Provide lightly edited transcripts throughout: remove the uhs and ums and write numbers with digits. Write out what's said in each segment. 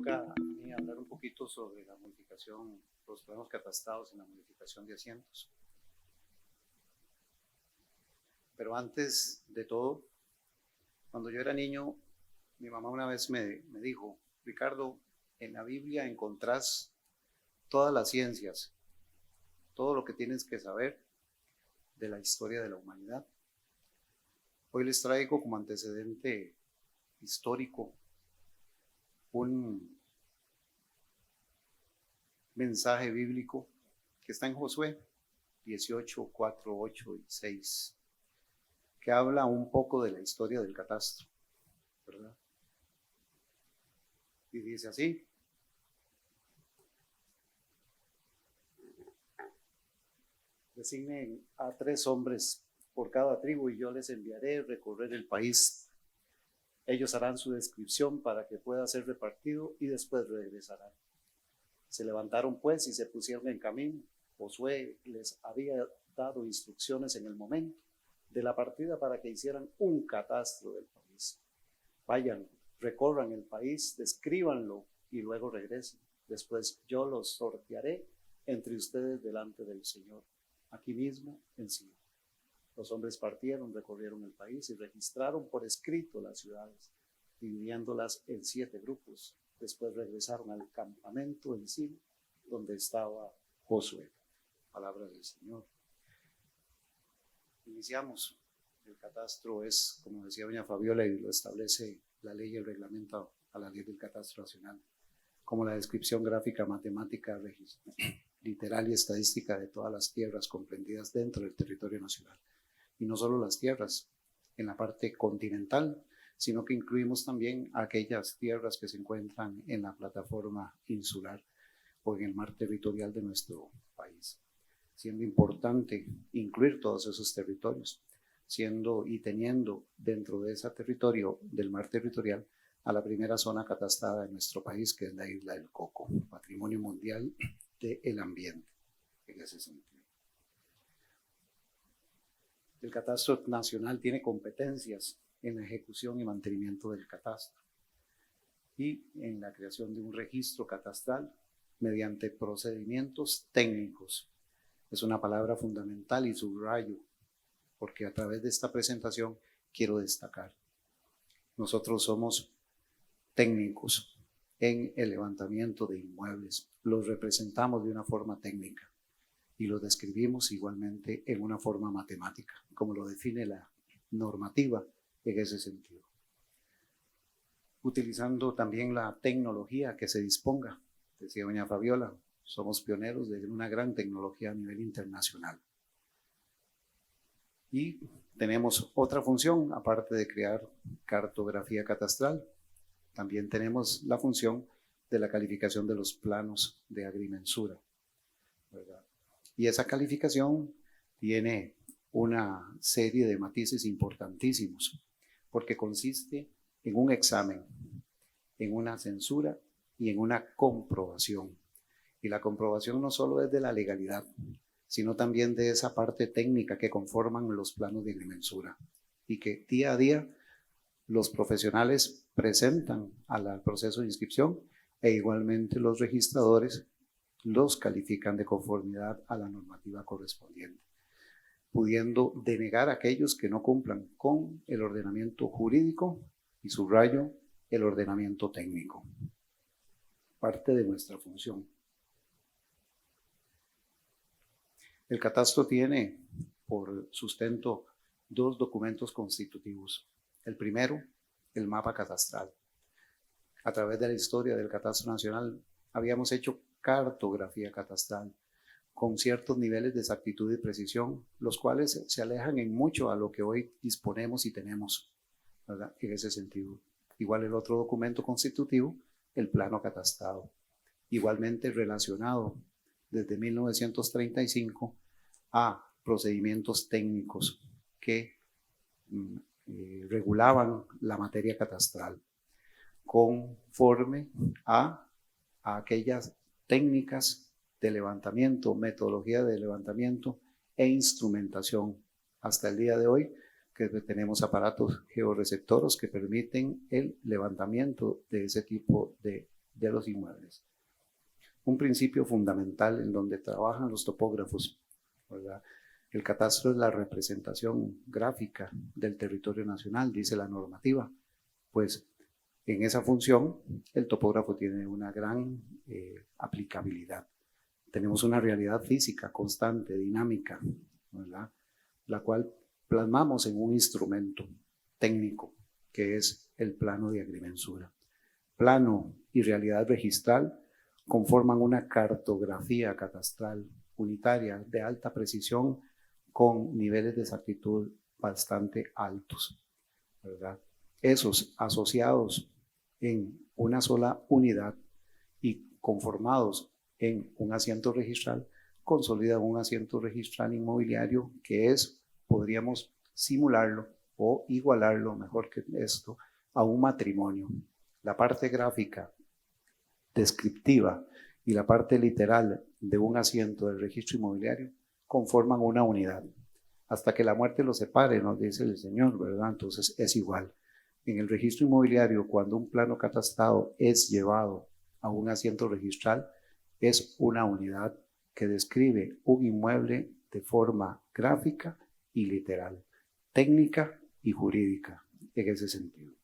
toca a mí hablar un poquito sobre la modificación, los planos catastrados en la modificación de asientos. Pero antes de todo, cuando yo era niño, mi mamá una vez me dijo: Ricardo, en la Biblia encontrás todas las ciencias, todo lo que tienes que saber de la historia de la humanidad. Hoy les traigo como antecedente histórico un mensaje bíblico que está en Josué 18, 4, 8 y 6, que habla un poco de la historia del catastro, ¿verdad? Y dice así: designen a 3 hombres por cada tribu y yo les enviaré a recorrer el país. Ellos harán su descripción para que pueda ser repartido y después regresarán. Se levantaron pues y se pusieron en camino. Josué les había dado instrucciones en el momento de la partida para que hicieran un catastro del país. Vayan, recorran el país, descríbanlo y luego regresen. Después yo los sortearé entre ustedes delante del Señor, aquí mismo en Sion. Los hombres partieron, recorrieron el país y registraron por escrito las ciudades, dividiéndolas en 7 grupos. Después regresaron al campamento en Silo, donde estaba Josué. Palabra del Señor. Iniciamos. El catastro es, como decía doña Fabiola, y lo establece la ley y el reglamento a la ley del catastro nacional, como la descripción gráfica, matemática, literal y estadística de todas las tierras comprendidas dentro del territorio nacional. Y no solo las tierras en la parte continental, sino que incluimos también aquellas tierras que se encuentran en la plataforma insular o en el mar territorial de nuestro país, siendo importante incluir todos esos territorios, siendo y teniendo dentro de ese territorio del mar territorial a la primera zona catastrada de nuestro país, que es la isla del Coco, Patrimonio Mundial del Ambiente, en ese sentido. El catastro nacional tiene competencias en la ejecución y mantenimiento del catastro y en la creación de un registro catastral mediante procedimientos técnicos. Es una palabra fundamental y subrayo, porque a través de esta presentación quiero destacar: nosotros somos técnicos en el levantamiento de inmuebles, los representamos de una forma técnica y los describimos igualmente en una forma matemática, como lo define la normativa en ese sentido, utilizando también la tecnología que se disponga. Decía doña Fabiola, somos pioneros de una gran tecnología a nivel internacional. Y tenemos otra función, aparte de crear cartografía catastral, también tenemos la función de la calificación de los planos de agrimensura, ¿verdad? Y esa calificación tiene una serie de matices importantísimos, porque consiste en un examen, en una censura y en una comprobación. Y la comprobación no solo es de la legalidad, sino también de esa parte técnica que conforman los planos de agrimensura y que día a día los profesionales presentan al proceso de inscripción, e igualmente los registradores los califican de conformidad a la normativa correspondiente, pudiendo denegar a aquellos que no cumplan con el ordenamiento jurídico y, subrayo, el ordenamiento técnico. Parte de nuestra función. El catastro tiene por sustento 2 documentos constitutivos. El primero, el mapa catastral. A través de la historia del catastro nacional habíamos hecho cartografía catastral con ciertos niveles de exactitud y precisión, los cuales se alejan en mucho a lo que hoy disponemos y tenemos, ¿verdad? En ese sentido. Igual el otro documento constitutivo, el plano catastrado, igualmente relacionado desde 1935 a procedimientos técnicos que regulaban la materia catastral, conforme a aquellas técnicas de levantamiento, metodología de levantamiento e instrumentación. Hasta el día de hoy, que tenemos aparatos georreceptoros que permiten el levantamiento de ese tipo de de los inmuebles. Un principio fundamental en donde trabajan los topógrafos, ¿verdad? El catastro es la representación gráfica del territorio nacional, dice la normativa. Pues en esa función el topógrafo tiene una gran aplicabilidad. Tenemos una realidad física constante, dinámica, ¿verdad? La cual plasmamos en un instrumento técnico que es el plano de agrimensura. Plano y realidad registral conforman una cartografía catastral unitaria de alta precisión con niveles de exactitud bastante altos, ¿verdad? Esos asociados en una sola unidad y conformados en un asiento registral, consolidan un asiento registral inmobiliario que es, podríamos simularlo o igualarlo, mejor que esto, a un matrimonio. La parte gráfica, descriptiva y la parte literal de un asiento del registro inmobiliario conforman una unidad. Hasta que la muerte los separe, nos dice el Señor, ¿verdad? Entonces es igual. En el registro inmobiliario, cuando un plano catastrado es llevado a un asiento registral, es una unidad que describe un inmueble de forma gráfica y literal, técnica y jurídica, en ese sentido.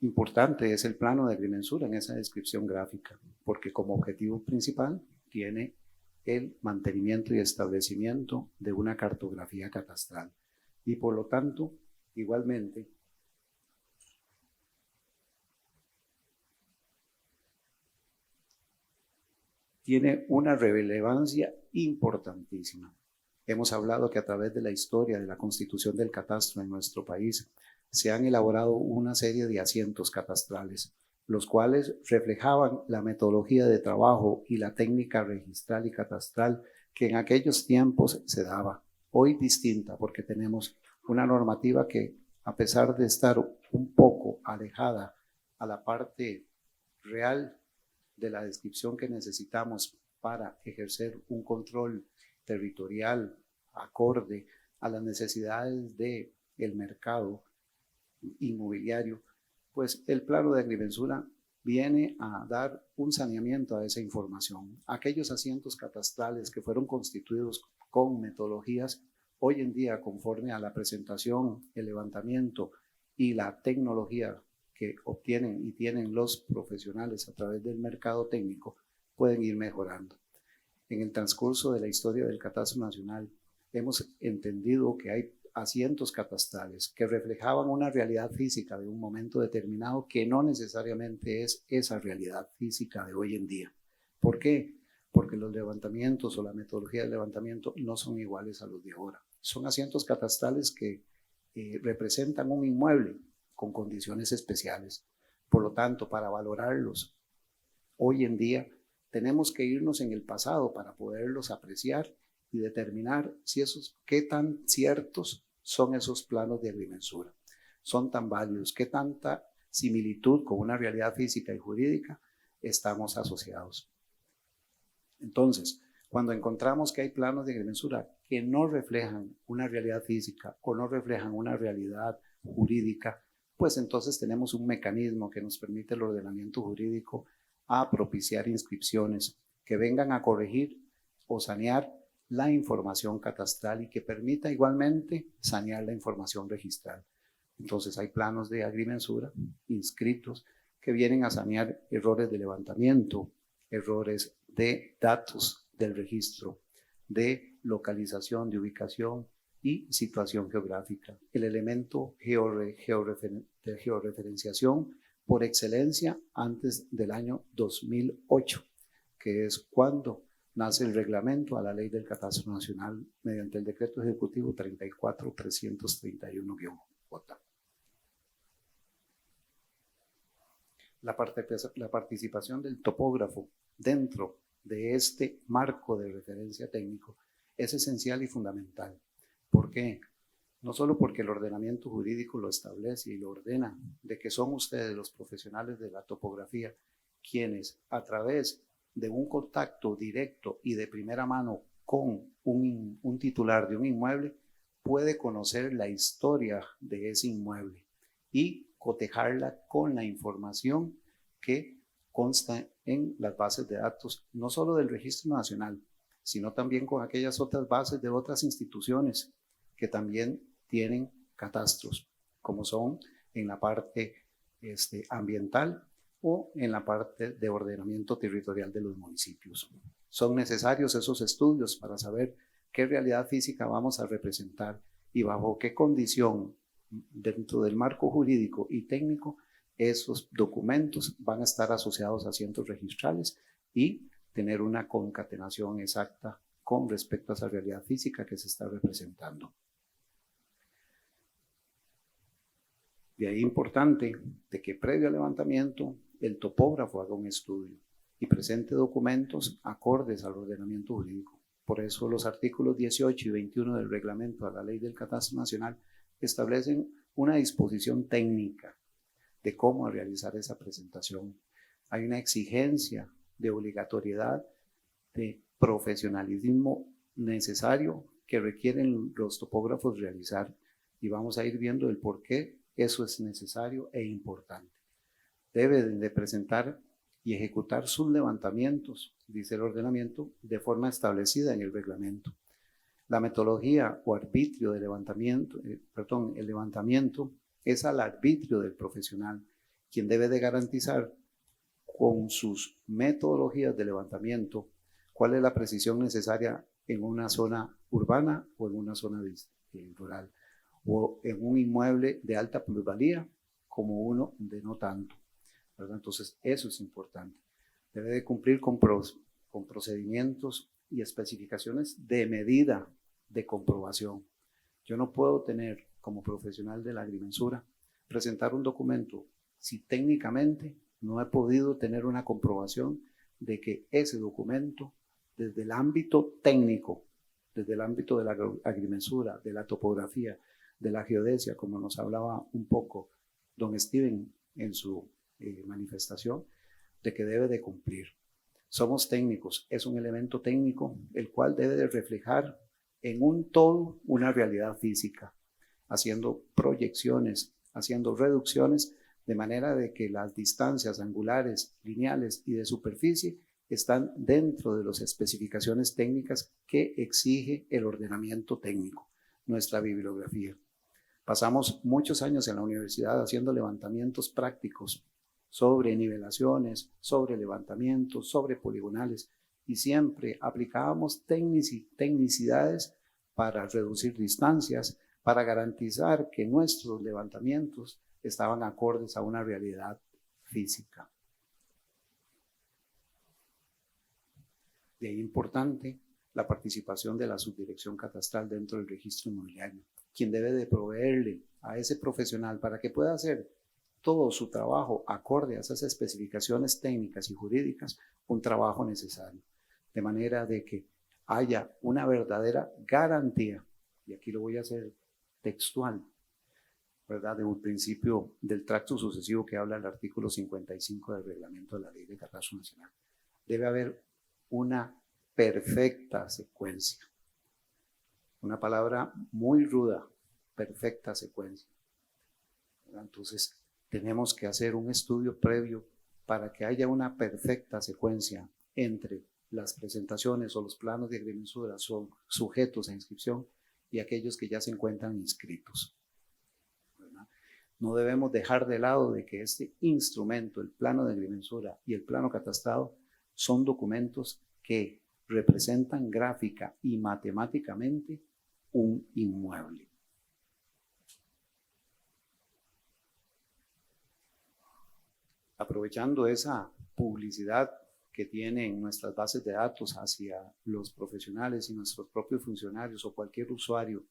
Importante es el plano de agrimensura en esa descripción gráfica, porque como objetivo principal tiene el mantenimiento y establecimiento de una cartografía catastral. Y por lo tanto, igualmente, tiene una relevancia importantísima. Hemos hablado que a través de la historia de la constitución del catastro en nuestro país se han elaborado una serie de asientos catastrales, los cuales reflejaban la metodología de trabajo y la técnica registral y catastral que en aquellos tiempos se daba. Hoy distinta, porque tenemos una normativa que, a pesar de estar un poco alejada a la parte real de la descripción que necesitamos para ejercer un control territorial acorde a las necesidades del mercado inmobiliario, pues el plano de agrimensura viene a dar un saneamiento a esa información. Aquellos asientos catastrales que fueron constituidos con metodologías, hoy en día, conforme a la presentación, el levantamiento y la tecnología que obtienen y tienen los profesionales a través del mercado técnico, pueden ir mejorando. En el transcurso de la historia del catastro nacional, hemos entendido que hay asientos catastrales que reflejaban una realidad física de un momento determinado que no necesariamente es esa realidad física de hoy en día. ¿Por qué? Porque los levantamientos o la metodología del levantamiento no son iguales a los de ahora. Son asientos catastrales que representan un inmueble con condiciones especiales. Por lo tanto, para valorarlos hoy en día, tenemos que irnos en el pasado para poderlos apreciar y determinar si qué tan ciertos son esos planos de agrimensura. Son tan válidos, qué tanta similitud con una realidad física y jurídica estamos asociados. Entonces, cuando encontramos que hay planos de agrimensura que no reflejan una realidad física o no reflejan una realidad jurídica, pues entonces tenemos un mecanismo que nos permite el ordenamiento jurídico a propiciar inscripciones que vengan a corregir o sanear la información catastral y que permita igualmente sanear la información registral. Entonces hay planos de agrimensura inscritos que vienen a sanear errores de levantamiento, errores de datos del registro, de localización, de ubicación y situación geográfica. El elemento de georreferenciación por excelencia antes del año 2008, que es cuando nace el reglamento a la ley del catastro nacional mediante el decreto ejecutivo 34331-J. La participación del topógrafo dentro de este marco de referencia técnico es esencial y fundamental. ¿Por qué? No solo porque el ordenamiento jurídico lo establece y lo ordena, de que son ustedes los profesionales de la topografía quienes a través de un contacto directo y de primera mano con un titular de un inmueble puede conocer la historia de ese inmueble y cotejarla con la información que consta en las bases de datos, no solo del Registro Nacional, sino también con aquellas otras bases de otras instituciones que también tienen catastros, como son en la parte ambiental o en la parte de ordenamiento territorial de los municipios. Son necesarios esos estudios para saber qué realidad física vamos a representar y bajo qué condición dentro del marco jurídico y técnico esos documentos van a estar asociados a cientos registrales y tener una concatenación exacta con respecto a esa realidad física que se está representando. De ahí importante de que previo al levantamiento el topógrafo haga un estudio y presente documentos acordes al ordenamiento jurídico. Por eso los artículos 18 y 21 del reglamento a la Ley del Catastro Nacional establecen una disposición técnica de cómo realizar esa presentación. Hay una exigencia de obligatoriedad, de profesionalismo necesario que requieren los topógrafos realizar y vamos a ir viendo el por qué eso es necesario e importante. Deben de presentar y ejecutar sus levantamientos, dice el ordenamiento, de forma establecida en el reglamento. La metodología o arbitrio de levantamiento, el levantamiento es al arbitrio del profesional, quien debe de garantizar con sus metodologías de levantamiento cuál es la precisión necesaria en una zona urbana o en una zona rural, o en un inmueble de alta plusvalía como uno de no tanto, ¿verdad? Entonces eso es importante. Debe de cumplir con procedimientos y especificaciones de medida de comprobación. Yo no puedo tener como profesional de la agrimensura presentar un documento si técnicamente no he podido tener una comprobación de que ese documento desde el ámbito técnico, desde el ámbito de la agrimensura, de la topografía, de la geodesia, como nos hablaba un poco don Steven en su manifestación, de que debe de cumplir. Somos técnicos, es un elemento técnico el cual debe de reflejar en un todo una realidad física, haciendo proyecciones, haciendo reducciones, de manera de que las distancias angulares, lineales y de superficie están dentro de las especificaciones técnicas que exige el ordenamiento técnico, nuestra bibliografía. Pasamos muchos años en la universidad haciendo levantamientos prácticos sobre nivelaciones, sobre levantamientos, sobre poligonales y siempre aplicábamos tecnicidades para reducir distancias, para garantizar que nuestros levantamientos estaban acordes a una realidad física. De ahí importante la participación de la subdirección catastral dentro del registro inmobiliario, quien debe de proveerle a ese profesional para que pueda hacer todo su trabajo acorde a esas especificaciones técnicas y jurídicas, un trabajo necesario, de manera de que haya una verdadera garantía, y aquí lo voy a hacer textual, ¿verdad? De un principio del tracto sucesivo que habla el artículo 55 del reglamento de la Ley de Catastro Nacional. Debe haber una perfecta secuencia. Una palabra muy ruda, perfecta secuencia. Entonces, tenemos que hacer un estudio previo para que haya una perfecta secuencia entre las presentaciones o los planos de agrimensura son sujetos a inscripción y aquellos que ya se encuentran inscritos. ¿Verdad? No debemos dejar de lado de que este instrumento, el plano de agrimensura y el plano catastrado, son documentos que representan gráfica y matemáticamente un inmueble. Aprovechando esa publicidad que tienen nuestras bases de datos hacia los profesionales y nuestros propios funcionarios o cualquier usuario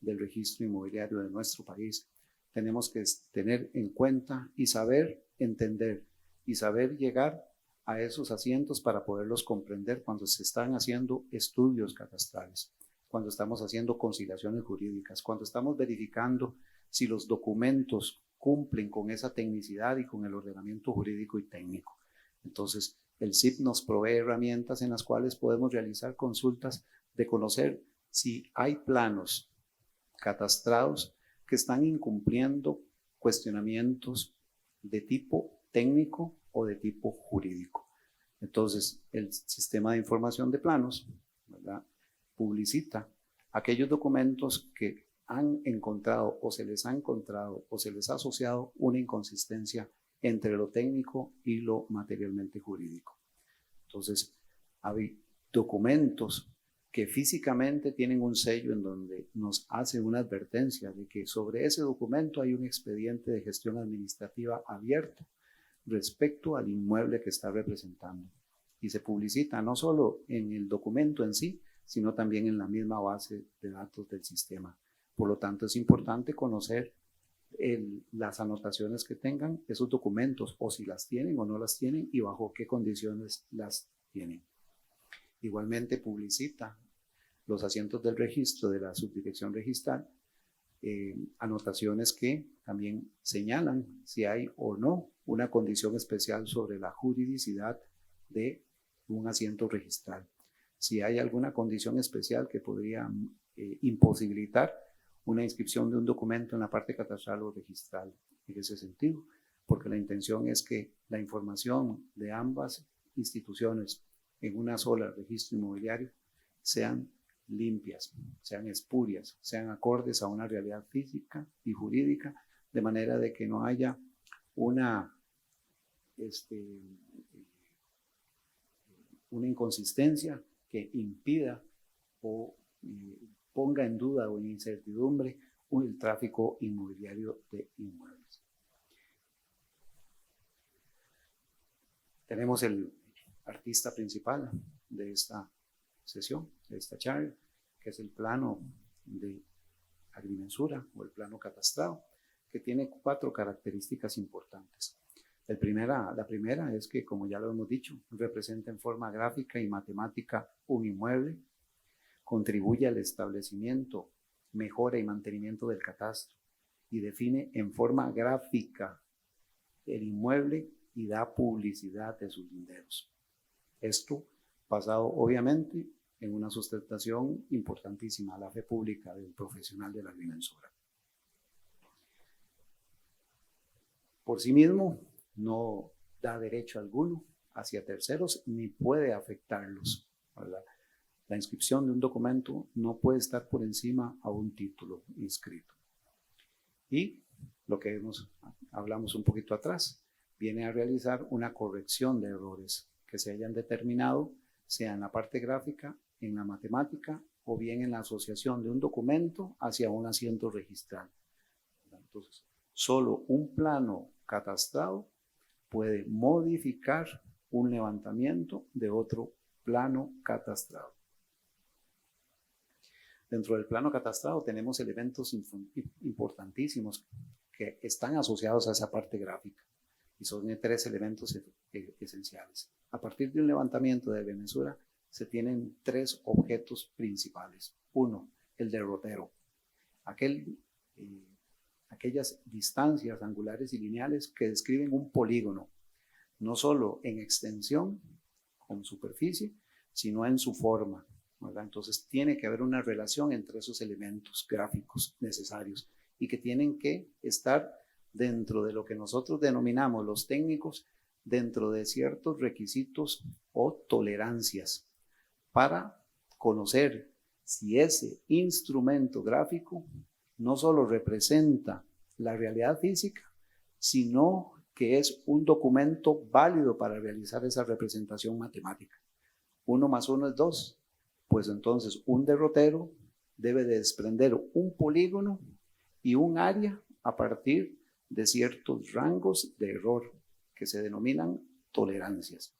del registro inmobiliario de nuestro país, tenemos que tener en cuenta y saber entender y saber llegar a esos asientos para poderlos comprender cuando se están haciendo estudios catastrales, cuando estamos haciendo conciliaciones jurídicas, cuando estamos verificando si los documentos cumplen con esa tecnicidad y con el ordenamiento jurídico y técnico. Entonces, el CIP nos provee herramientas en las cuales podemos realizar consultas de conocer si hay planos catastrados que están incumpliendo cuestionamientos de tipo técnico o de tipo jurídico. Entonces, el sistema de información de planos, ¿verdad?, publicita aquellos documentos que han encontrado o se les ha encontrado o se les ha asociado una inconsistencia entre lo técnico y lo materialmente jurídico. Entonces, hay documentos que físicamente tienen un sello en donde nos hace una advertencia de que sobre ese documento hay un expediente de gestión administrativa abierto respecto al inmueble que está representando. Y se publicita no solo en el documento en sí, sino también en la misma base de datos del sistema. Por lo tanto, es importante conocer las anotaciones que tengan esos documentos, o si las tienen o no las tienen, y bajo qué condiciones las tienen. Igualmente publicita los asientos del registro de la subdirección registral, anotaciones que también señalan si hay o no una condición especial sobre la juridicidad de un asiento registral. Si hay alguna condición especial que podría imposibilitar una inscripción de un documento en la parte catastral o registral en ese sentido, porque la intención es que la información de ambas instituciones en una sola registro inmobiliario sean limpias, sean espurias, sean acordes a una realidad física y jurídica, de manera de que no haya una inconsistencia que impida o ponga en duda o en incertidumbre el tráfico inmobiliario de inmuebles. Tenemos el artista principal de esta sesión, de esta charla, que es el plano de agrimensura o el plano catastrado, que tiene 4 características importantes. La primera es que, como ya lo hemos dicho, representa en forma gráfica y matemática un inmueble, contribuye al establecimiento, mejora y mantenimiento del catastro y define en forma gráfica el inmueble y da publicidad de sus linderos. Esto basado obviamente en una sustentación importantísima a la fe pública del profesional de la agrimensura. Por sí mismo no da derecho alguno hacia terceros ni puede afectarlos, ¿verdad? La inscripción de un documento no puede estar por encima a un título inscrito. Y lo que hablamos un poquito atrás, viene a realizar una corrección de errores que se hayan determinado, sea en la parte gráfica, en la matemática o bien en la asociación de un documento hacia un asiento registral. Entonces, solo un plano catastrado puede modificar un levantamiento de otro plano catastrado. Dentro del plano catastrado tenemos elementos importantísimos que están asociados a esa parte gráfica y son 3 elementos esenciales. A partir de un levantamiento de agrimensura se tienen 3 objetos principales. 1, el derrotero, aquellas distancias angulares y lineales que describen un polígono, no solo en extensión, con superficie, sino en su forma, ¿verdad? Entonces tiene que haber una relación entre esos elementos gráficos necesarios y que tienen que estar dentro de lo que nosotros denominamos los técnicos, dentro de ciertos requisitos o tolerancias para conocer si ese instrumento gráfico no solo representa la realidad física, sino que es un documento válido para realizar esa representación matemática. 1 más 1 es 2, pues entonces un derrotero debe de desprender un polígono y un área a partir de ciertos rangos de error que se denominan tolerancias.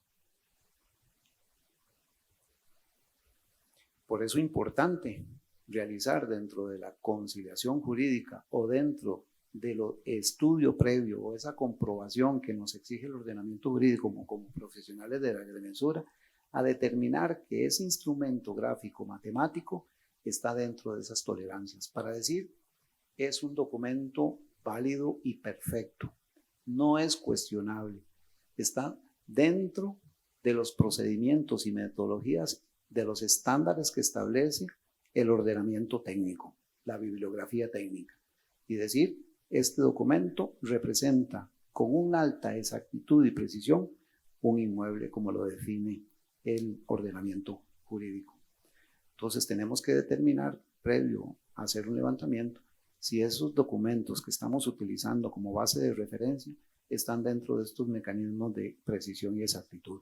Por eso es importante realizar dentro de la conciliación jurídica o dentro del estudio previo o esa comprobación que nos exige el ordenamiento jurídico como profesionales de la agrimensura, a determinar que ese instrumento gráfico matemático está dentro de esas tolerancias, para decir, es un documento válido y perfecto, no es cuestionable, está dentro de los procedimientos y metodologías de los estándares que establece el ordenamiento técnico, la bibliografía técnica, y decir, este documento representa con una alta exactitud y precisión un inmueble como lo define el ordenamiento jurídico. Entonces tenemos que determinar, previo a hacer un levantamiento, si esos documentos que estamos utilizando como base de referencia están dentro de estos mecanismos de precisión y exactitud,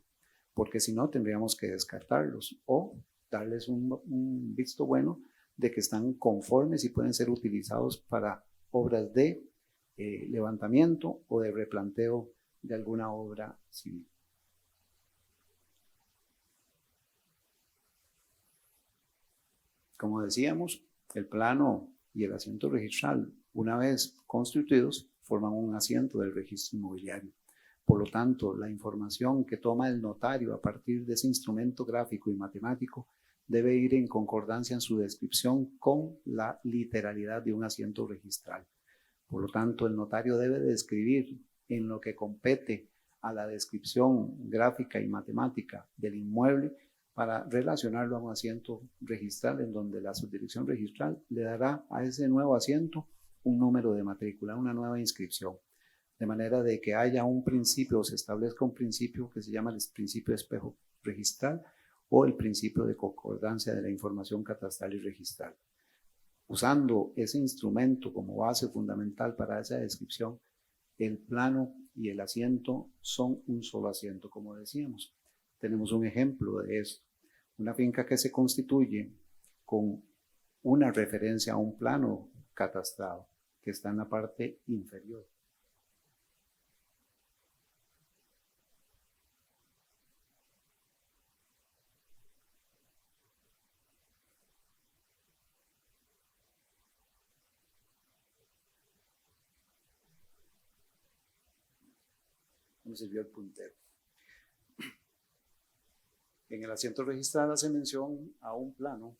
porque si no tendríamos que descartarlos o darles un visto bueno de que están conformes y pueden ser utilizados para obras de levantamiento o de replanteo de alguna obra civil. Como decíamos, el plano y el asiento registral, una vez constituidos, forman un asiento del registro inmobiliario. Por lo tanto, la información que toma el notario a partir de ese instrumento gráfico y matemático debe ir en concordancia en su descripción con la literalidad de un asiento registral. Por lo tanto, el notario debe describir en lo que compete a la descripción gráfica y matemática del inmueble para relacionarlo a un asiento registral en donde la subdirección registral le dará a ese nuevo asiento un número de matrícula, una nueva inscripción. De manera de que haya un principio o se establezca un principio que se llama el principio de espejo registral o el principio de concordancia de la información catastral y registral. Usando ese instrumento como base fundamental para esa descripción, el plano y el asiento son un solo asiento, como decíamos. Tenemos un ejemplo de esto. Una finca que se constituye con una referencia a un plano catastrado que está en la parte inferior. Me sirvió el puntero. En el asiento registral hace mención a un plano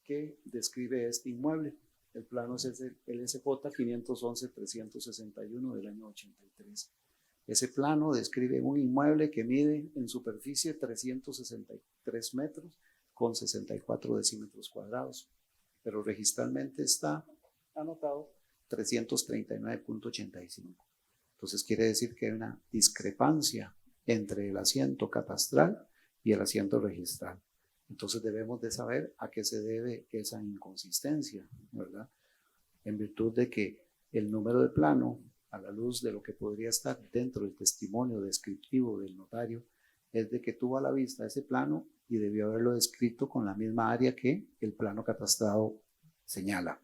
que describe este inmueble. El plano es el LSJ 511-361 del año 83. Ese plano describe un inmueble que mide en superficie 363 metros con 64 decímetros cuadrados, pero registralmente está anotado 339.85. Entonces quiere decir que hay una discrepancia entre el asiento catastral y el asiento registral. Entonces debemos de saber a qué se debe esa inconsistencia, ¿verdad? En virtud de que el número de plano, a la luz de lo que podría estar dentro del testimonio descriptivo del notario, es de que tuvo a la vista ese plano y debió haberlo descrito con la misma área que el plano catastrado señala.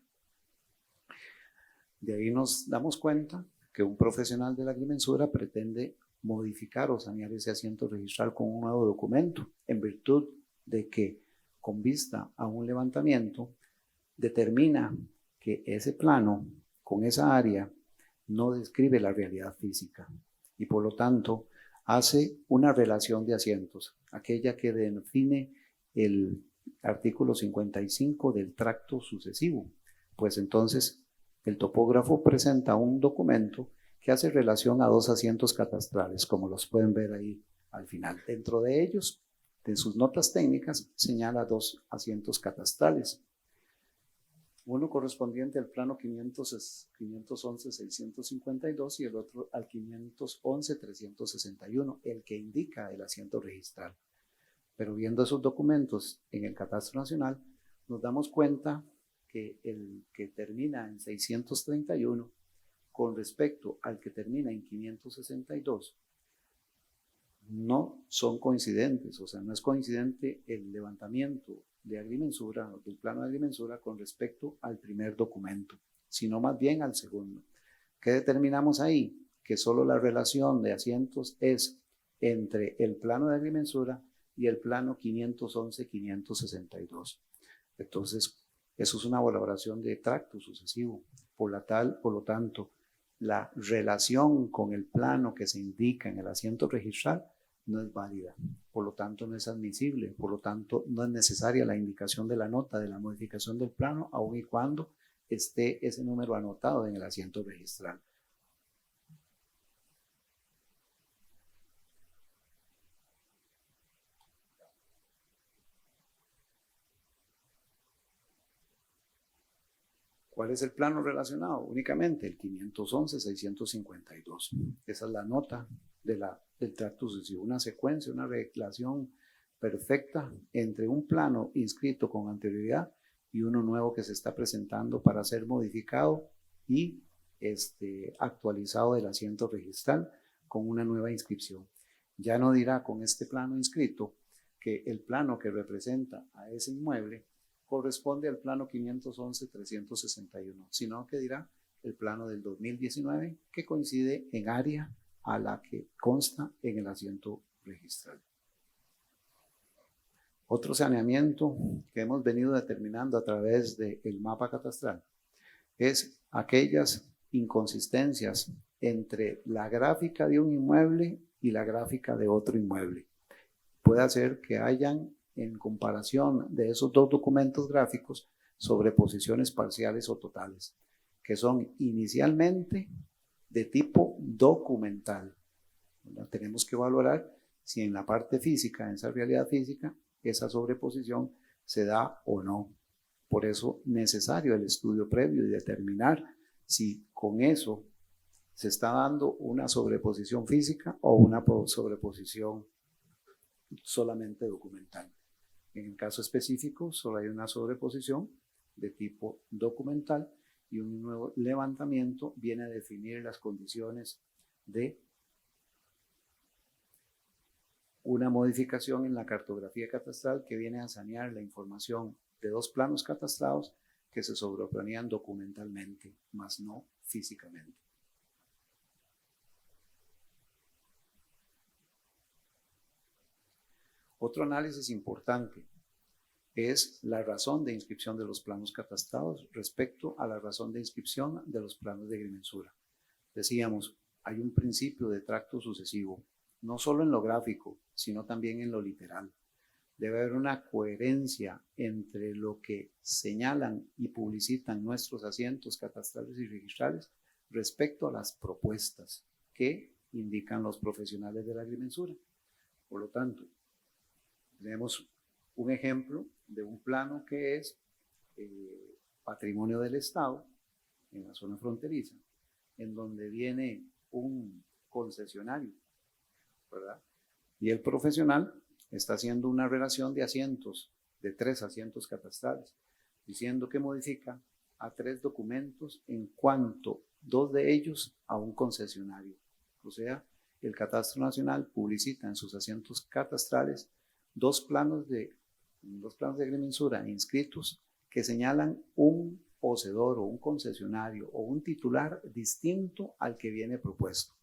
De ahí nos damos cuenta que un profesional de la agrimensura pretende modificar o sanear ese asiento registral con un nuevo documento, en virtud de que, con vista a un levantamiento, determina que ese plano, con esa área, no describe la realidad física y por lo tanto hace una relación de asientos, aquella que define el artículo 55 del tracto sucesivo. Pues entonces el topógrafo presenta un documento que hace relación a dos asientos catastrales, como los pueden ver ahí al final. Dentro de ellos, en sus notas técnicas, señala dos asientos catastrales. Uno correspondiente al plano 511-652 y el otro al 511-361, el que indica el asiento registral. Pero viendo esos documentos en el Catastro Nacional, nos damos cuenta que el que termina en 631 con respecto al que termina en 562 no son coincidentes, o sea, no es coincidente el levantamiento de agrimensura, del plano de agrimensura con respecto al primer documento, sino más bien al segundo. ¿Qué determinamos ahí? Que solo la relación de asientos es entre el plano de agrimensura y el plano 511-562. Entonces, eso es una valoración de tracto sucesivo. Por lo tanto, la relación con el plano que se indica en el asiento registral no es válida, por lo tanto no es admisible, por lo tanto no es necesaria la indicación de la nota de la modificación del plano, aun y cuando esté ese número anotado en el asiento registral. ¿Cuál es el plano relacionado? Únicamente el 511-652. Esa es la nota del tracto sucesivo, una secuencia, una relación perfecta entre un plano inscrito con anterioridad y uno nuevo que se está presentando para ser modificado y actualizado del asiento registral con una nueva inscripción. Ya no dirá con este plano inscrito que el plano que representa a ese inmueble corresponde al plano 511-361, sino que dirá el plano del 2019 que coincide en área a la que consta en el asiento registral. Otro saneamiento que hemos venido determinando a través del mapa catastral es aquellas inconsistencias entre la gráfica de un inmueble y la gráfica de otro inmueble. Puede hacer que hayan, en comparación de esos dos documentos gráficos, sobreposiciones parciales o totales, que son inicialmente de tipo documental. Tenemos que valorar si en la parte física, en esa realidad física, esa sobreposición se da o no. Por eso es necesario el estudio previo y determinar si con eso se está dando una sobreposición física o una sobreposición solamente documental. En el caso específico, solo hay una sobreposición de tipo documental y un nuevo levantamiento viene a definir las condiciones de una modificación en la cartografía catastral que viene a sanear la información de dos planos catastrados que se sobreponían documentalmente, mas no físicamente. Otro análisis importante es la razón de inscripción de los planos catastrados respecto a la razón de inscripción de los planos de agrimensura. Decíamos, hay un principio de tracto sucesivo, no solo en lo gráfico, sino también en lo literal. Debe haber una coherencia entre lo que señalan y publicitan nuestros asientos catastrales y registrales respecto a las propuestas que indican los profesionales de la agrimensura. Por lo tanto, tenemos un ejemplo de un plano que es patrimonio del Estado en la zona fronteriza, en donde viene un concesionario, ¿verdad? Y el profesional está haciendo una relación de asientos, de 3 asientos catastrales, diciendo que modifica a 3 documentos en cuanto 2 de ellos a un concesionario. O sea, el Catastro Nacional publicita en sus asientos catastrales dos planos de agrimensura inscritos que señalan un poseedor o un concesionario o un titular distinto al que viene propuesto.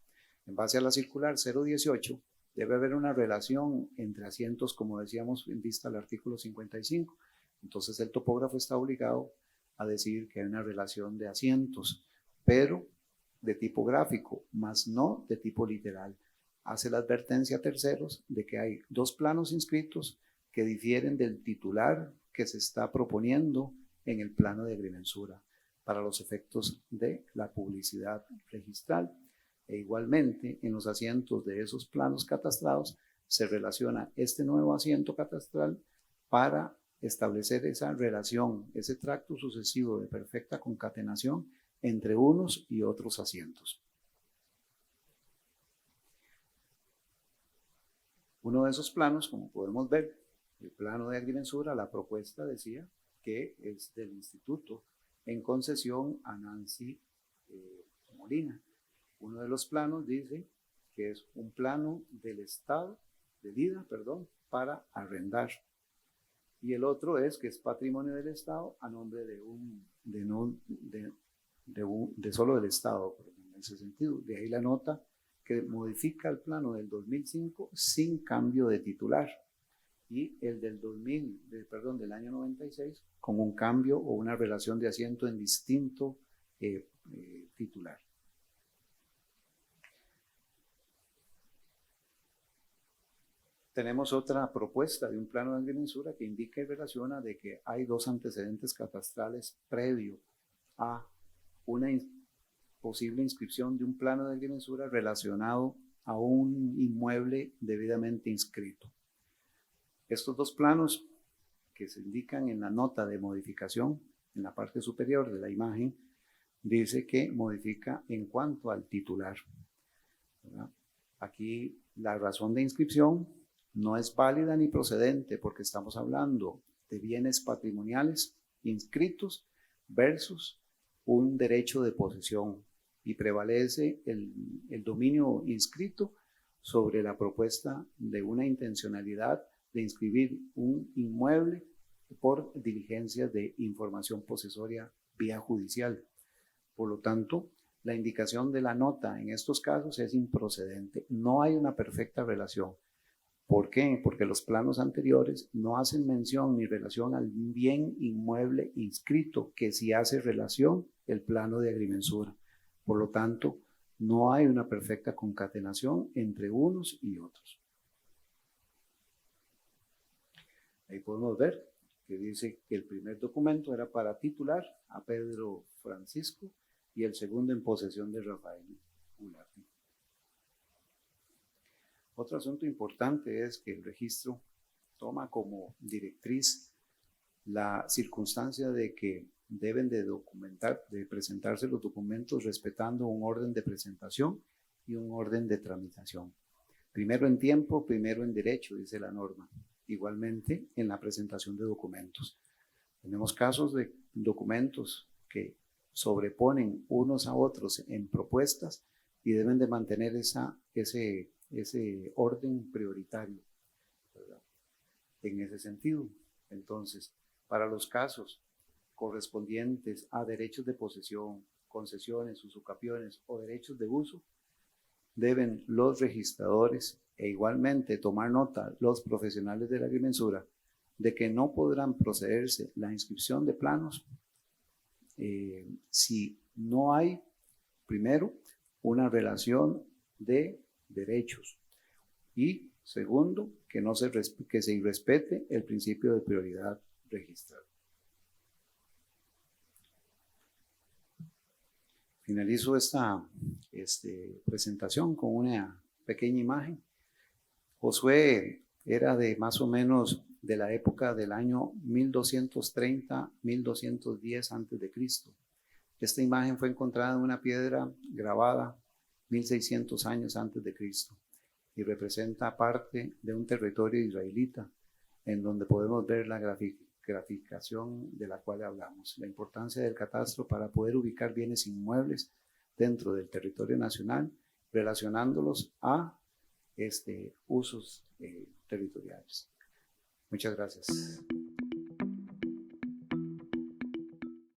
En base a la circular 018, debe haber una relación entre asientos, como decíamos, en vista al artículo 55. Entonces el topógrafo está obligado a decir que hay una relación de asientos, pero de tipo gráfico, más no de tipo literal. Hace la advertencia a terceros de que hay 2 planos inscritos que difieren del titular que se está proponiendo en el plano de agrimensura para los efectos de la publicidad registral. E igualmente, en los asientos de esos planos catastrados se relaciona este nuevo asiento catastral para establecer esa relación, ese tracto sucesivo de perfecta concatenación entre unos y otros asientos. Uno de esos planos, como podemos ver, el plano de agrimensura, la propuesta decía que es del instituto en concesión a Nancy Molina. Uno de los planos dice que es un plano del Estado, de vida, perdón, para arrendar. Y el otro es que es patrimonio del Estado a nombre de solo del Estado, en ese sentido. De ahí la nota que modifica el plano del 2005 sin cambio de titular y el del del año 96 con un cambio o una relación de asiento en distinto titular. Tenemos otra propuesta de un plano de agrimensura que indica y relaciona de que hay 2 antecedentes catastrales previo a una posible inscripción de un plano de agrimensura relacionado a un inmueble debidamente inscrito. Estos 2 planos que se indican en la nota de modificación en la parte superior de la imagen, dice que modifica en cuanto al titular, ¿verdad? Aquí la razón de inscripción no es válida ni procedente porque estamos hablando de bienes patrimoniales inscritos versus un derecho de posesión y prevalece el dominio inscrito sobre la propuesta de una intencionalidad de inscribir un inmueble por diligencias de información posesoria vía judicial. Por lo tanto, la indicación de la nota en estos casos es improcedente. No hay una perfecta relación. ¿Por qué? Porque los planos anteriores no hacen mención ni relación al bien inmueble inscrito, que sí hace relación el plano de agrimensura. Por lo tanto, no hay una perfecta concatenación entre unos y otros. Ahí podemos ver que dice que el primer documento era para titular a Pedro Francisco y el segundo en posesión de Rafael Ulate. Otro asunto importante es que el registro toma como directriz la circunstancia de que deben de presentarse los documentos respetando un orden de presentación y un orden de tramitación. Primero en tiempo, primero en derecho, dice la norma. Igualmente en la presentación de documentos. Tenemos casos de documentos que sobreponen unos a otros en propuestas y deben de mantener ese orden prioritario, ¿verdad? En ese sentido, entonces, para los casos correspondientes a derechos de posesión, concesiones, usucapiones o derechos de uso, deben los registradores e igualmente tomar nota los profesionales de la agrimensura de que no podrán procederse la inscripción de planos si no hay, primero, una relación de derechos y, segundo, que se irrespete el principio de prioridad registral. Finalizo esta presentación con una pequeña imagen. Josué era de más o menos de la época del año 1230-1210 a.C. Esta imagen fue encontrada en una piedra grabada 1600 años antes de Cristo y representa parte de un territorio israelita en donde podemos ver la graficación de la cual hablamos, la importancia del catastro para poder ubicar bienes inmuebles dentro del territorio nacional, relacionándolos a usos territoriales. Muchas gracias.